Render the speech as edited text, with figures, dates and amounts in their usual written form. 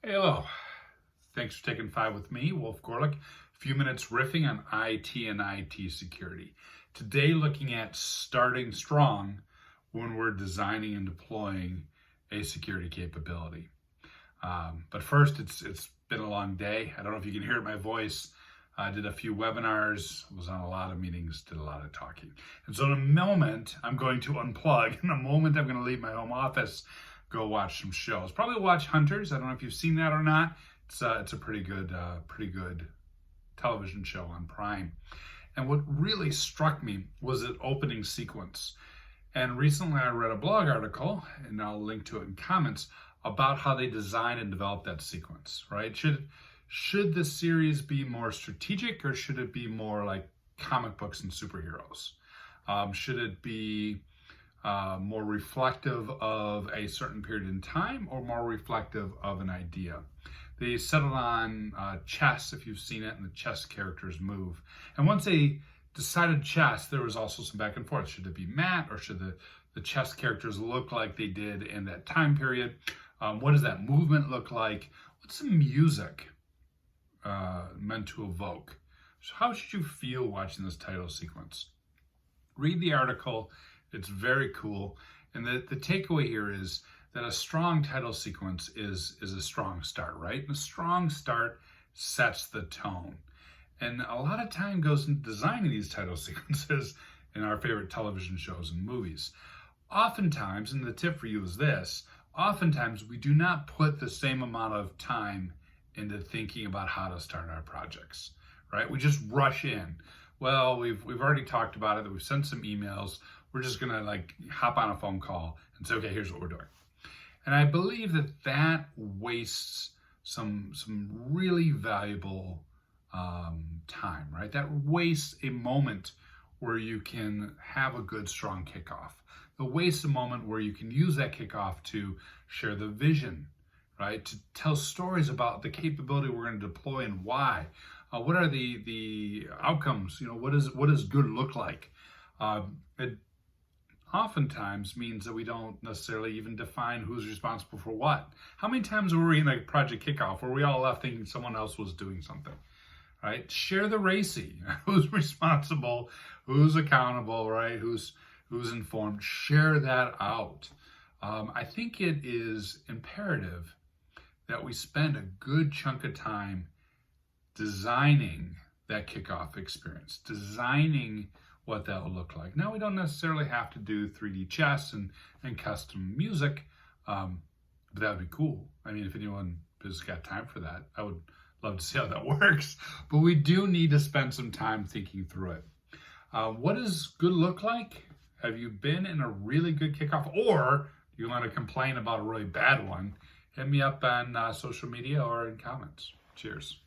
Hey, hello. Thanks for taking 5 with me, Wolf Gorlick. A few minutes riffing on IT and IT security. Today, looking at starting strong when we're designing and deploying a security capability. But first, it's been a long day. I don't know if you can hear it in my voice. I did a few webinars, was on a lot of meetings, did a lot of talking. And so in a moment, I'm going to unplug. In a moment, I'm going to leave my home office, go watch some shows. Probably watch Hunters. I don't know if you've seen that or not. It's a pretty good television show on Prime. And what really struck me was the opening sequence. And recently I read a blog article, and I'll link to it in comments, about how they design and develop that sequence, right? Should the series be more strategic, or should it be more like comic books and superheroes? Should it be more reflective of a certain period in time, or more reflective of an idea? They settled on chess, if you've seen it, and the chess characters move. And once they decided chess, there was also some back and forth. Should it be matte, or should the chess characters look like they did in that time period? What does that movement look like? What's the music meant to evoke? So how should you feel watching this title sequence? Read the article. It's very cool. And the takeaway here is that a strong title sequence is a strong start, right? And a strong start sets the tone. And a lot of time goes into designing these title sequences in our favorite television shows and movies. Oftentimes, and the tip for you is this, oftentimes we do not put the same amount of time into thinking about how to start our projects, right? We just rush in. Well, we've already talked about it, that we've sent some emails. We're just gonna hop on a phone call and say, okay, here's what we're doing. And I believe that wastes some really valuable time, right? That wastes a moment where you can have a good, strong kickoff. It wastes a moment where you can use that kickoff to share the vision, right? To tell stories about the capability we're going to deploy and why. What are the outcomes? What does good look like? It oftentimes means that we don't necessarily even define who's responsible for what. How many times were we in a project kickoff where we all left thinking someone else was doing something, right? Share the RACI. Who's responsible? Who's accountable, right? Who's informed? Share that out. I think it is imperative that we spend a good chunk of time designing that kickoff experience, designing what that will look like. Now, we don't necessarily have to do 3D chess and custom music, but that would be cool. I mean, if anyone has got time for that, I would love to see how that works. But we do need to spend some time thinking through it. What does good look like? Have you been in a really good kickoff, or do you want to complain about a really bad one? Hit me up on social media or in comments. Cheers.